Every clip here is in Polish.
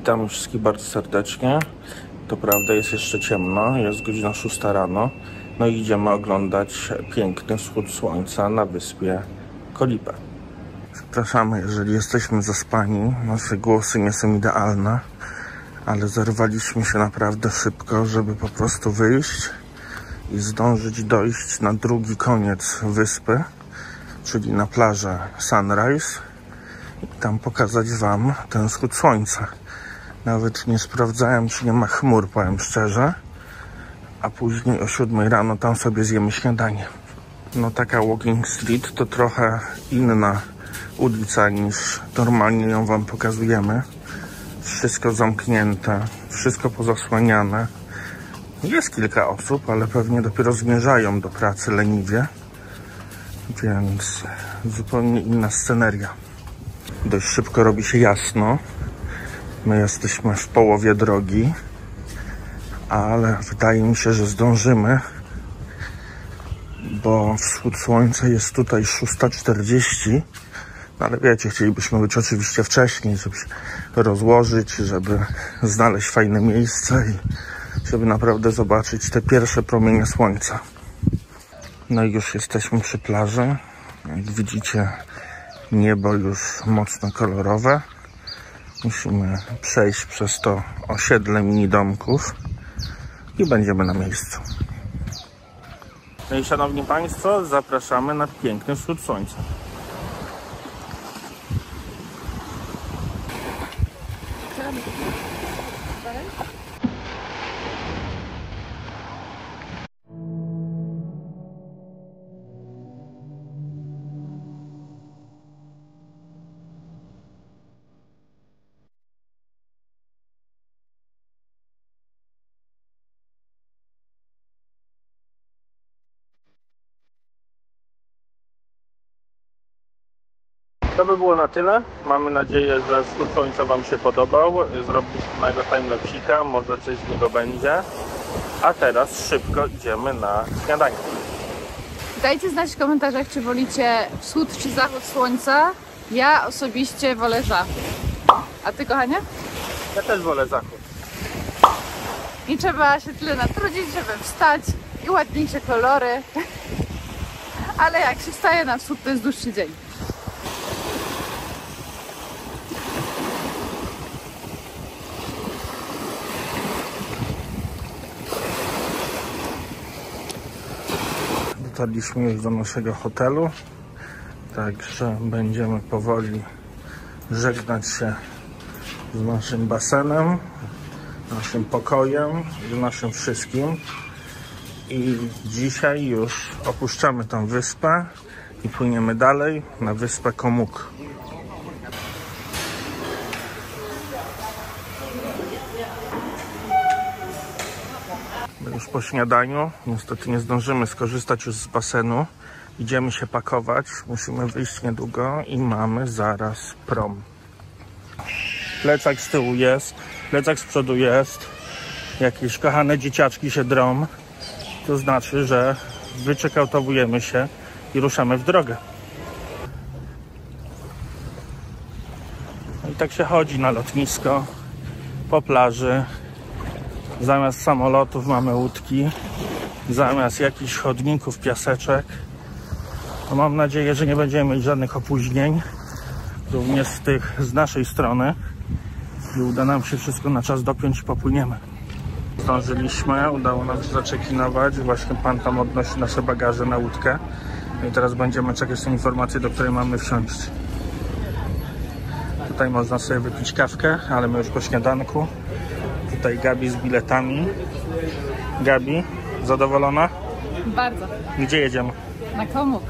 Witam wszystkich bardzo serdecznie. To prawda, jest jeszcze ciemno, jest godzina 6 rano. No i idziemy oglądać piękny wschód słońca na wyspie Kolipe. Przepraszamy, jeżeli jesteśmy zaspani, nasze głosy nie są idealne, ale zerwaliśmy się naprawdę szybko, żeby po prostu wyjść i zdążyć dojść na drugi koniec wyspy, czyli na plażę Sunrise, i tam pokazać wam ten wschód słońca. Nawet nie sprawdzałem, czy nie ma chmur, powiem szczerze, a później o 7 rano tam sobie zjemy śniadanie. No taka Walking Street to trochę inna ulica niż normalnie ją wam pokazujemy. Wszystko zamknięte, wszystko pozasłaniane. Jest kilka osób, ale pewnie dopiero zmierzają do pracy leniwie, więc zupełnie inna sceneria. Dość szybko robi się jasno. My jesteśmy w połowie drogi, ale wydaje mi się, że zdążymy, bo wschód słońca jest tutaj 6:40. No ale wiecie, chcielibyśmy być oczywiście wcześniej, żeby się rozłożyć, żeby znaleźć fajne miejsce i żeby naprawdę zobaczyć te pierwsze promienie słońca. No i już jesteśmy przy plaży. Jak widzicie, niebo już mocno kolorowe. Musimy przejść przez to osiedle mini domków i będziemy na miejscu. No i szanowni państwo, zapraszamy na piękny wschód słońca. To by było na tyle. Mamy nadzieję, że wschód słońca wam się podobał. Zrobiliśmy mojego timelapsika, może coś z niego będzie. A teraz szybko idziemy na śniadanie. Dajcie znać w komentarzach, czy wolicie wschód czy zachód słońca. Ja osobiście wolę zachód. A ty, kochanie? Ja też wolę zachód. Nie trzeba się tyle natrudzić, żeby wstać i ładniejsze kolory. Ale jak się wstaje na wschód, to jest dłuższy dzień. Dotarliśmy już do naszego hotelu, także będziemy powoli żegnać się z naszym basenem, naszym pokojem, z naszym wszystkim. I dzisiaj już opuszczamy tą wyspę i płyniemy dalej na wyspę Komuk. Już po śniadaniu, niestety nie zdążymy skorzystać już z basenu. Idziemy się pakować, musimy wyjść niedługo i mamy zaraz prom. Plecak z tyłu jest, plecak z przodu jest. Jakieś kochane dzieciaczki się drą. To znaczy, że wyczekautowujemy się i ruszamy w drogę. No i tak się chodzi na lotnisko, po plaży. Zamiast samolotów mamy łódki, zamiast jakichś chodników piaseczek. To mam nadzieję, że nie będziemy mieć żadnych opóźnień, również z tych z naszej strony, i uda nam się wszystko na czas dopiąć i popłyniemy. Zdążyliśmy, udało nam się zaczekinować, właśnie pan tam odnosi nasze bagaże na łódkę. I teraz będziemy czekać na informację, do której mamy wsiąść. Tutaj można sobie wypić kawkę, ale my już po śniadanku. Tutaj Gabi z biletami. Gabi, zadowolona? Bardzo. Gdzie jedziemy? Na Komuk.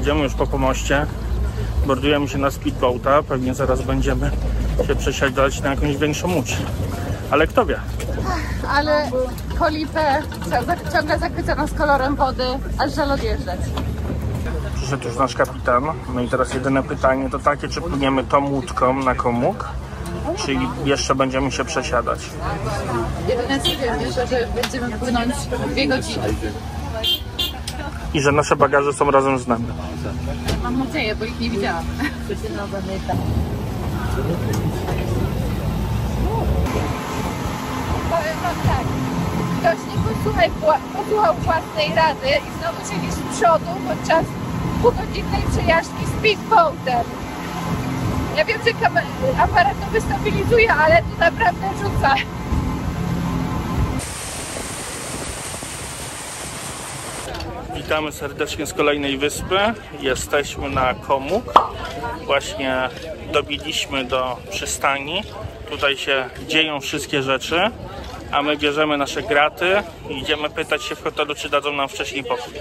Idziemy już po pomoście. Bordujemy się na speedboata. Pewnie zaraz będziemy się przesiadać na jakąś większą łódź. Ale kto wie? Ale Kolipe ciągle zachwyca nas kolorem wody, aż żal odjeżdżać. Przyszedł już nasz kapitan. No i teraz jedyne pytanie to takie, czy płyniemy tą łódką na Komuk, czy jeszcze będziemy się przesiadać. Jedyne co wiem, że będziemy płynąć 2 godziny. I że nasze bagaże są razem z nami. Mam nadzieję, bo ich nie widziałam. powiem wam tak. Ktoś nie posłuchał własnej rady i znowu siedzi z przodu podczas półgodzinnej przejażdżki speedboatem. Ja wiem, że aparat to wystabilizuje, ale to naprawdę rzuca. Witamy serdecznie z kolejnej wyspy. Jesteśmy na Komuk. Właśnie dobiliśmy do przystani. Tutaj się dzieją wszystkie rzeczy, a my bierzemy nasze graty i idziemy pytać się w hotelu, czy dadzą nam wcześniej pokój.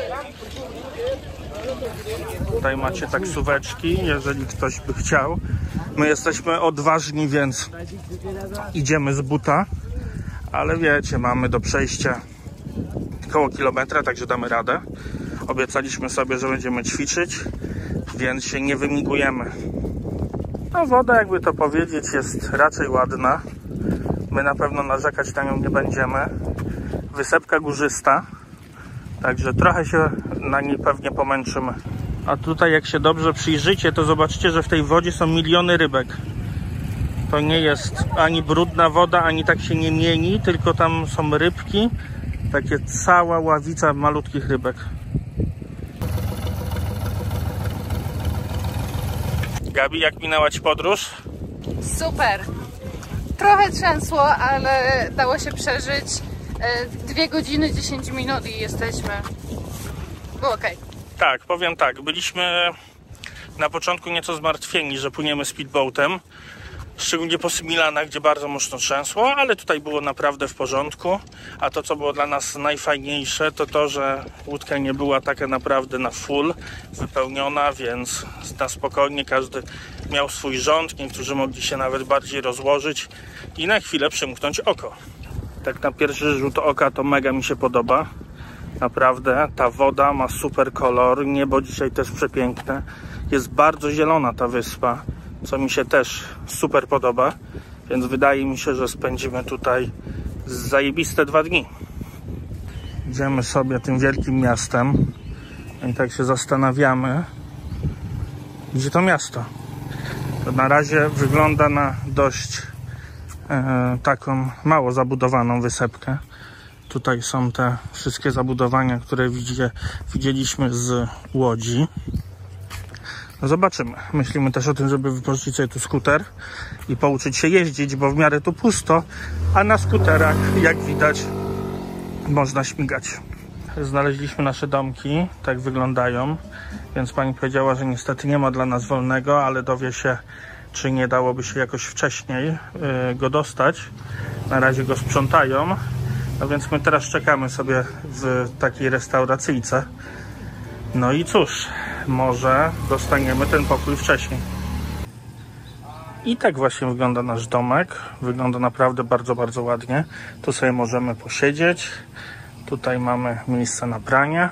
Tutaj macie taksóweczki, jeżeli ktoś by chciał. My jesteśmy odważni, więc idziemy z buta, ale wiecie, mamy do przejścia około kilometra, także damy radę. Obiecaliśmy sobie, że będziemy ćwiczyć, więc się nie wymigujemy. No woda, jakby to powiedzieć, jest raczej ładna. My na pewno narzekać na nią nie będziemy. Wysepka górzysta, także trochę się na niej pewnie pomęczymy. A tutaj jak się dobrze przyjrzycie, to zobaczycie, że w tej wodzie są miliony rybek. To nie jest ani brudna woda, ani tak się nie mieni, tylko tam są rybki. Takie cała ławica malutkich rybek. Gabi, jak minęła ci podróż? Super. Trochę trzęsło, ale dało się przeżyć. 2 godziny 10 minut i jesteśmy. Było okej. Tak, powiem tak. Byliśmy na początku nieco zmartwieni, że płyniemy speedboatem. Szczególnie po Symilanach, gdzie bardzo mocno trzęsło, ale tutaj było naprawdę w porządku. A to, co było dla nas najfajniejsze, to to, że łódka nie była taka naprawdę na full wypełniona, więc na spokojnie każdy miał swój rząd. Niektórzy mogli się nawet bardziej rozłożyć i na chwilę przymknąć oko. Tak na pierwszy rzut oka to mega mi się podoba. Naprawdę, ta woda ma super kolor, niebo dzisiaj też przepiękne. Jest bardzo zielona ta wyspa, co mi się też super podoba, więc wydaje mi się, że spędzimy tutaj zajebiste 2 dni. Idziemy sobie tym wielkim miastem i tak się zastanawiamy, gdzie to miasto. To na razie wygląda na dość taką mało zabudowaną wysepkę. Tutaj są te wszystkie zabudowania, które widzieliśmy z Łodzi. No zobaczymy. Myślimy też o tym, żeby wypożyczyć sobie tu skuter i pouczyć się jeździć, bo w miarę tu pusto, a na skuterach, jak widać, można śmigać. Znaleźliśmy nasze domki, tak wyglądają, więc pani powiedziała, że niestety nie ma dla nas wolnego, ale dowie się, czy nie dałoby się jakoś wcześniej go dostać. Na razie go sprzątają, no więc my teraz czekamy sobie w takiej restauracyjce. No i cóż, może dostaniemy ten pokój wcześniej. I tak właśnie wygląda nasz domek. Wygląda naprawdę bardzo, bardzo ładnie. Tu sobie możemy posiedzieć. Tutaj mamy miejsce na pranie.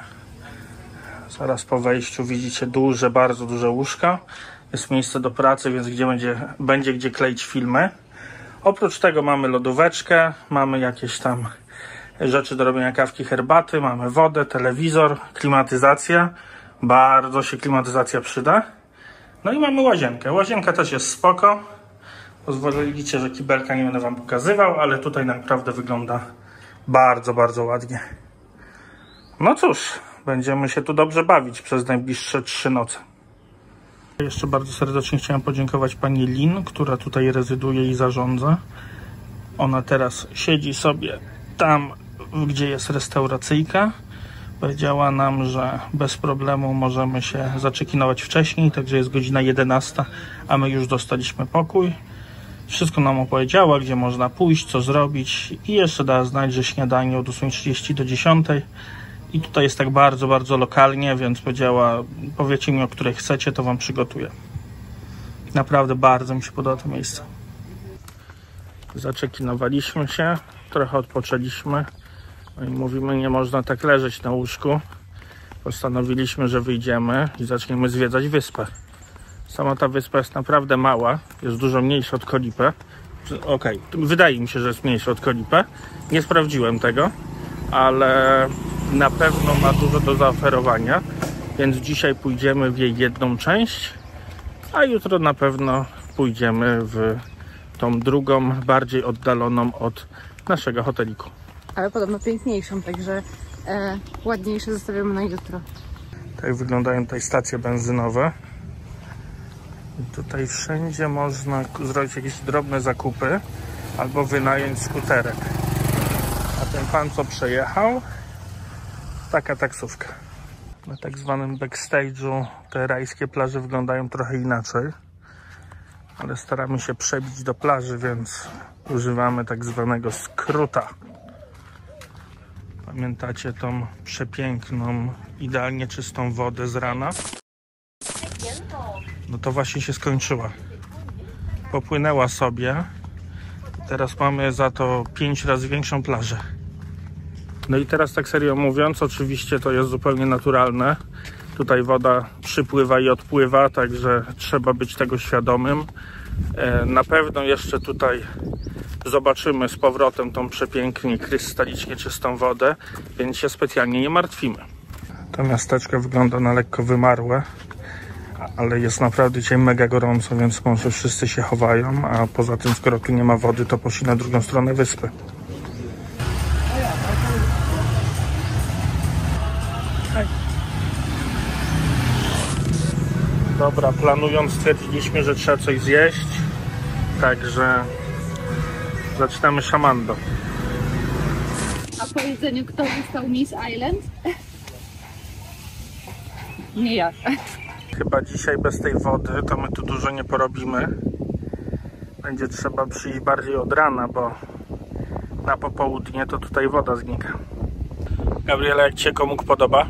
Zaraz po wejściu widzicie duże, bardzo duże łóżka. Jest miejsce do pracy, więc będzie gdzie kleić filmy. Oprócz tego mamy lodóweczkę, mamy jakieś tam rzeczy do robienia kawki, herbaty, mamy wodę, telewizor, klimatyzacja. Bardzo się klimatyzacja przyda. No i mamy łazienkę. Łazienka też jest spoko. Pozwolicie, że kibelka nie będę wam pokazywał, ale tutaj naprawdę wygląda bardzo, bardzo ładnie. No cóż, będziemy się tu dobrze bawić przez najbliższe 3 noce. Jeszcze bardzo serdecznie chciałem podziękować pani Lin, która tutaj rezyduje i zarządza. Ona teraz siedzi sobie tam, gdzie jest restauracyjka. Powiedziała nam, że bez problemu możemy się zaczekinować wcześniej, także jest godzina 11, a my już dostaliśmy pokój. Wszystko nam opowiedziała, gdzie można pójść, co zrobić i jeszcze dała znać, że śniadanie od 8:30 do 10:00. I tutaj jest tak bardzo, bardzo lokalnie, więc powiedziała, powiecie mi, o której chcecie, to wam przygotuję. Naprawdę bardzo mi się podoba to miejsce. Zaczekinowaliśmy się, trochę odpoczęliśmy. No i mówimy, nie można tak leżeć na łóżku. Postanowiliśmy, że wyjdziemy i zaczniemy zwiedzać wyspę. Sama ta wyspa jest naprawdę mała, jest dużo mniejsza od Koh Lipe. Okej, wydaje mi się, że jest mniejsza od Koh Lipe. Nie sprawdziłem tego, ale na pewno ma dużo do zaoferowania, więc dzisiaj pójdziemy w jej jedną część, a jutro na pewno pójdziemy w tą drugą, bardziej oddaloną od naszego hoteliku. Ale podobno piękniejszą, także ładniejsze zostawiamy na jutro. Tak wyglądają tutaj stacje benzynowe. I tutaj wszędzie można zrobić jakieś drobne zakupy albo wynająć skuterek. A ten pan, co przejechał, taka taksówka. Na tak zwanym backstage'u te rajskie plaże wyglądają trochę inaczej. Ale staramy się przebić do plaży, więc używamy tak zwanego skróta. Pamiętacie tą przepiękną, idealnie czystą wodę z rana? No to właśnie się skończyła. Popłynęła sobie. Teraz mamy za to 5 razy większą plażę. No i teraz tak serio mówiąc, oczywiście to jest zupełnie naturalne. Tutaj woda przypływa i odpływa, także trzeba być tego świadomym. Na pewno jeszcze tutaj zobaczymy z powrotem tą przepięknie, krystalicznie czystą wodę, więc się specjalnie nie martwimy. To miasteczko wygląda na lekko wymarłe, ale jest naprawdę dzisiaj mega gorąco, więc może wszyscy się chowają, a poza tym, skoro tu nie ma wody, to poszli na drugą stronę wyspy. Dobra, planując stwierdziliśmy, że trzeba coś zjeść, także zaczynamy szamando. A po jedzeniu kto został Miss Island? Nie ja. Chyba dzisiaj bez tej wody to my tu dużo nie porobimy. Będzie trzeba przyjść bardziej od rana, bo na popołudnie to tutaj woda znika. Gabriela, jak Ci się Komuk podoba?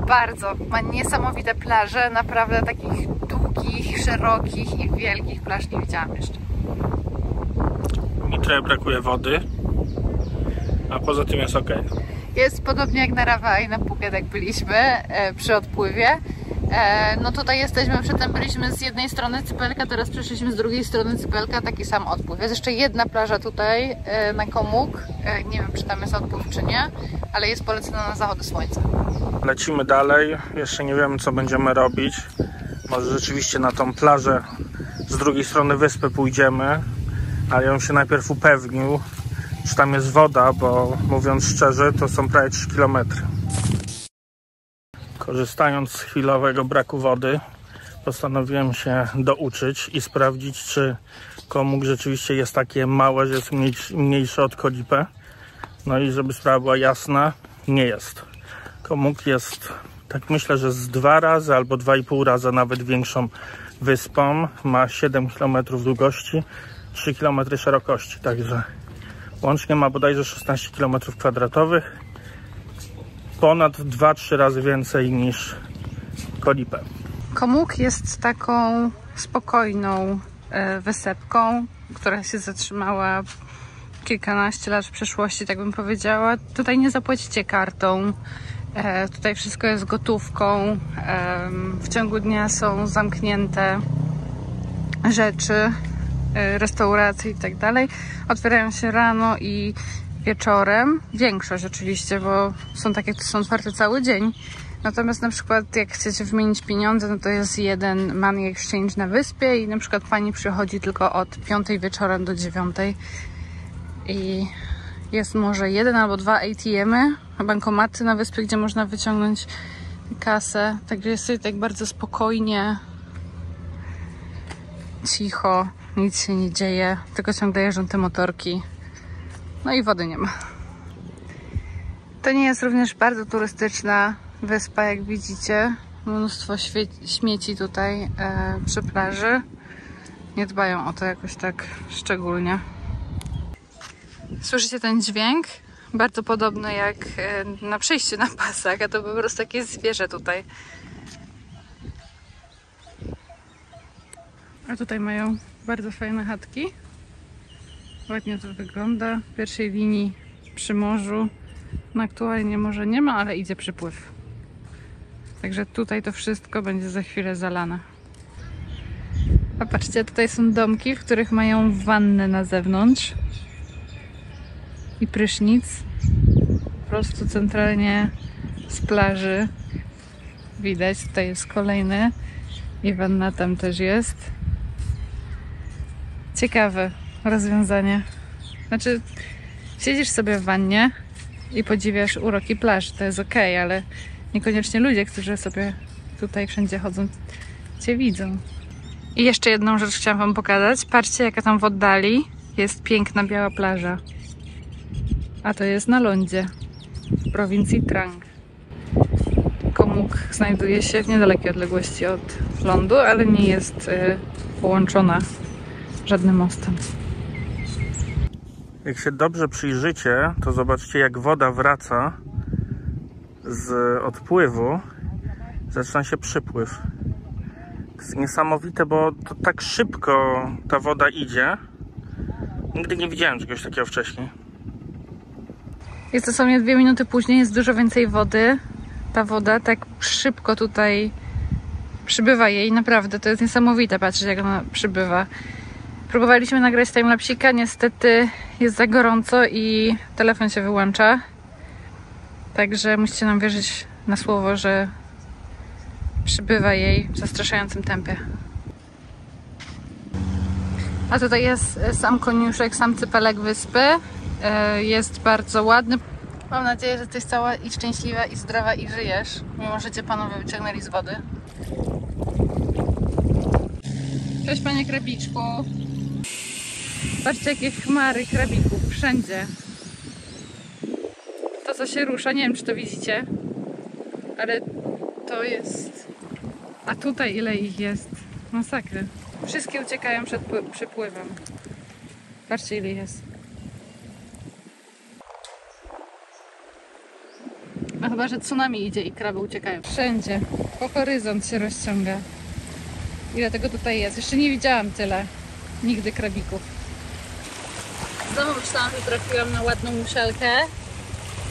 Bardzo. Ma niesamowite plaże. Naprawdę takich długich, szerokich i wielkich plaż nie widziałam jeszcze. Mi trochę brakuje wody, a poza tym jest ok. Jest podobnie jak na Rawa i na Phuket, jak byliśmy przy odpływie. No tutaj jesteśmy, przedtem byliśmy z jednej strony Cypelka, teraz przeszliśmy z drugiej strony Cypelka, taki sam odpływ. Jest jeszcze jedna plaża tutaj na Komuk. Nie wiem, czy tam jest odpływ, czy nie, ale jest polecona na zachody słońca. Lecimy dalej, jeszcze nie wiemy, co będziemy robić. Może rzeczywiście na tą plażę z drugiej strony wyspy pójdziemy, ale ja bym się najpierw upewnił, czy tam jest woda, bo mówiąc szczerze, to są prawie 3 km. Korzystając z chwilowego braku wody, postanowiłem się douczyć i sprawdzić, czy Komuk rzeczywiście jest takie małe, że jest mniejsze od Koh Lipe. No i żeby sprawa była jasna, nie jest. Komuk jest, tak myślę, że z 2 razy albo 2,5 razy nawet większą wyspą. Ma 7 km długości, 3 km szerokości, także łącznie ma bodajże 16 km². Ponad 2-3 razy więcej niż Koh Lipe. Komuk jest taką spokojną wysepką, która się zatrzymała kilkanaście lat w przeszłości, tak bym powiedziała. Tutaj nie zapłacicie kartą. Tutaj wszystko jest gotówką. W ciągu dnia są zamknięte rzeczy, restauracje i tak dalej. Otwierają się rano i wieczorem. Większość oczywiście, bo są takie, które są otwarte cały dzień. Natomiast na przykład jak chcecie wymienić pieniądze, no to jest jeden money exchange na wyspie i na przykład pani przychodzi tylko od 5 wieczorem do 9. I jest może 1 albo 2 ATM-y, bankomaty na wyspie, gdzie można wyciągnąć kasę. Także jest sobie tak bardzo spokojnie, cicho, nic się nie dzieje, tylko ciągle jeżdżą te motorki. No i wody nie ma. To nie jest również bardzo turystyczna wyspa, jak widzicie. Mnóstwo śmieci tutaj przy plaży. Nie dbają o to jakoś tak szczególnie. Słyszycie ten dźwięk? Bardzo podobny jak na przejściu na pasach, a to po prostu takie zwierzę tutaj. A tutaj mają bardzo fajne chatki. Ładnie to wygląda. W pierwszej linii przy morzu. No aktualnie morza nie ma, ale idzie przypływ. Także tutaj to wszystko będzie za chwilę zalane. A patrzcie, tutaj są domki, w których mają wannę na zewnątrz. I prysznic. Po prostu centralnie z plaży. Widać, tutaj jest kolejny. I wanna tam też jest. Ciekawe rozwiązanie. Znaczy, Siedzisz sobie w wannie i podziwiasz uroki plaż, to jest okej, ale niekoniecznie ludzie, którzy sobie tutaj wszędzie chodzą, cię widzą. I jeszcze jedną rzecz chciałam wam pokazać. Patrzcie, jaka tam w oddali jest piękna biała plaża. A to jest na lądzie w prowincji Trang. Komuk znajduje się w niedalekiej odległości od lądu, ale nie jest połączona żadnym mostem. Jak się dobrze przyjrzycie, to zobaczcie, jak woda wraca z odpływu. Zaczyna się przypływ. To jest niesamowite, bo to tak szybko ta woda idzie. Nigdy nie widziałem czegoś takiego wcześniej. Jest dosłownie 2 minuty później, jest dużo więcej wody. Ta woda tak szybko tutaj przybywa jej. Naprawdę, to jest niesamowite patrzeć, jak ona przybywa. Próbowaliśmy nagrać timelapsika, niestety jest za gorąco i telefon się wyłącza. Także musicie nam wierzyć na słowo, że przybywa jej w zastraszającym tempie. A tutaj jest sam koniuszek, sam cypelek wyspy. Jest bardzo ładny. Mam nadzieję, że jesteś cała i szczęśliwa i zdrowa i żyjesz, mimo że cię panowie wyciągnęli z wody. Cześć, panie krabiczku. Patrzcie, jakie chmary krabików wszędzie. To, co się rusza, nie wiem, czy to widzicie, ale to jest... A tutaj ile ich jest? Masakra. Wszystkie uciekają przed przypływem. Patrzcie, ile ich jest. No chyba, że tsunami idzie i kraby uciekają. Wszędzie. Po horyzont się rozciąga. Ile tego tutaj jest? Jeszcze nie widziałam tyle. Nigdy krabików. Znowu myślałam, że trafiłam na ładną muszelkę,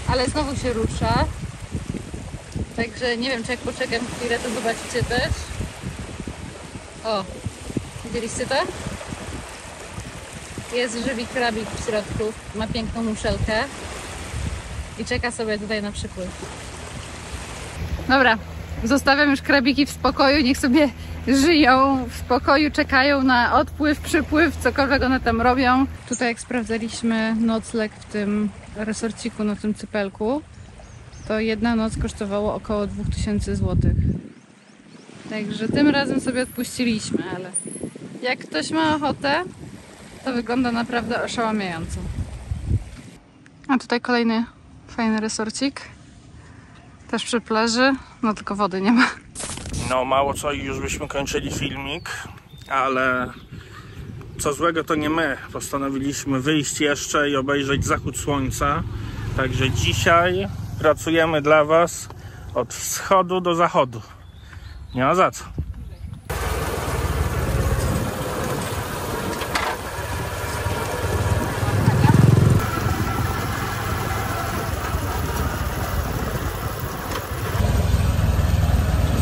ale znowu się rusza. Także nie wiem, czy jak poczekam chwilę, to zobaczycie też. O! Widzieliście to? Jest żywy krabik w środku. Ma piękną muszelkę. I czeka sobie tutaj na przypływ. Dobra, zostawiam już krabiki w spokoju, niech sobie żyją w spokoju, czekają na odpływ, przypływ, cokolwiek one tam robią. Tutaj jak sprawdzaliśmy nocleg w tym resorciku, na tym cypelku, to jedna noc kosztowało około 2000 zł. Także tym razem sobie odpuściliśmy, ale jak ktoś ma ochotę, to wygląda naprawdę oszałamiająco. A tutaj kolejny fajny resorcik. Też przy plaży, no tylko wody nie ma. No mało co i już byśmy kończyli filmik, ale co złego to nie my. Postanowiliśmy wyjść jeszcze i obejrzeć zachód słońca. Także dzisiaj pracujemy dla was od wschodu do zachodu. Nie ma za co.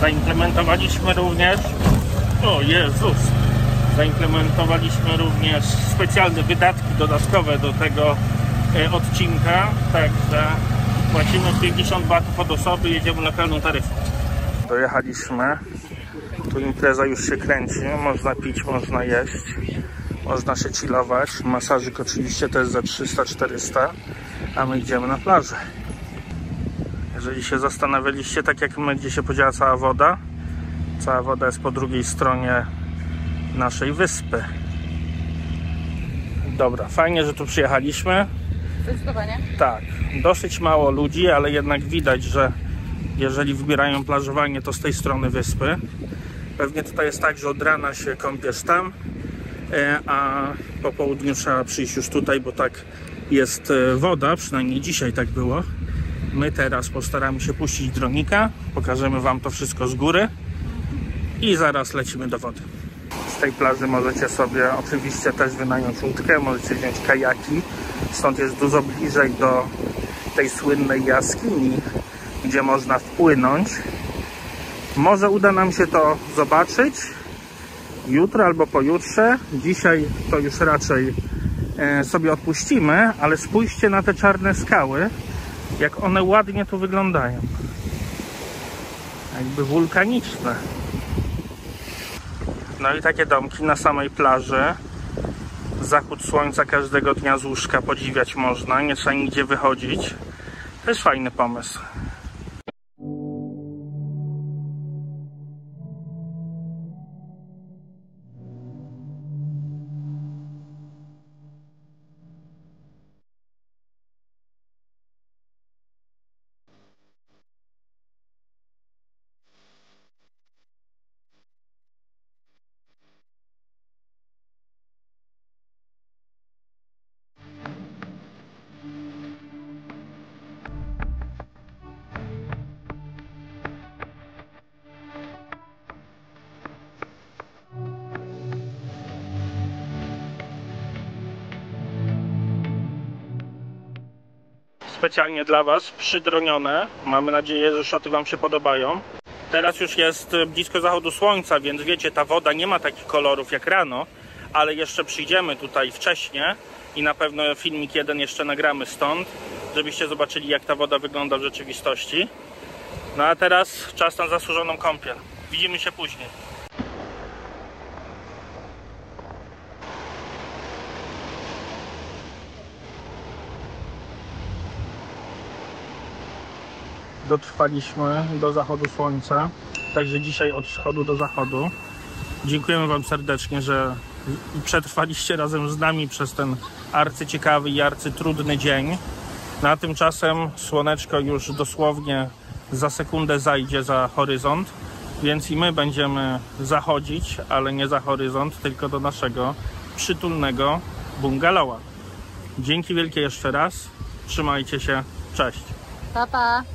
Zaimplementowaliśmy również, o Jezus, zaimplementowaliśmy również specjalne wydatki dodatkowe do tego odcinka, także płacimy 50 batów od osoby, jedziemy lokalną taryfą. Dojechaliśmy, tu impreza już się kręci, można pić, można jeść, można się chillować, masażyk oczywiście to jest za 300-400, a my idziemy na plażę. Jeżeli się zastanawialiście, tak jak my, gdzie się podziała cała woda jest po drugiej stronie naszej wyspy. Dobra, fajnie, że tu przyjechaliśmy. Zdecydowanie. Tak, dosyć mało ludzi, ale jednak widać, że jeżeli wybierają plażowanie, to z tej strony wyspy. Pewnie tutaj jest tak, że od rana się kąpiesz tam, a po południu trzeba przyjść już tutaj, bo tak jest woda, przynajmniej dzisiaj tak było. My teraz postaramy się puścić dronika, pokażemy wam to wszystko z góry i zaraz lecimy do wody. Z tej plaży możecie sobie oczywiście też wynająć łódkę, możecie wziąć kajaki, stąd jest dużo bliżej do tej słynnej jaskini, gdzie można wpłynąć. Może uda nam się to zobaczyć jutro albo pojutrze. Dzisiaj to już raczej sobie odpuścimy, ale spójrzcie na te czarne skały, jak one ładnie tu wyglądają. Jakby wulkaniczne. No i takie domki na samej plaży Zachód słońca każdego dnia z łóżka podziwiać można, nie trzeba nigdzie wychodzić. To jest fajny pomysł. Specjalnie dla Was przydronione. Mamy nadzieję, że szoty Wam się podobają. Teraz już jest blisko zachodu słońca, więc wiecie, ta woda nie ma takich kolorów jak rano, ale jeszcze przyjdziemy tutaj wcześniej i na pewno filmik jeden jeszcze nagramy stąd, żebyście zobaczyli, jak ta woda wygląda w rzeczywistości. No a teraz czas na zasłużoną kąpiel. Widzimy się później. Dotrwaliśmy do zachodu słońca, także dzisiaj od wschodu do zachodu. Dziękujemy Wam serdecznie, że przetrwaliście razem z nami przez ten arcyciekawy i arcytrudny dzień. A tymczasem słoneczko już dosłownie za sekundę zajdzie za horyzont, więc i my będziemy zachodzić, ale nie za horyzont, tylko do naszego przytulnego bungalowa. Dzięki wielkie jeszcze raz, trzymajcie się, cześć! Pa, pa.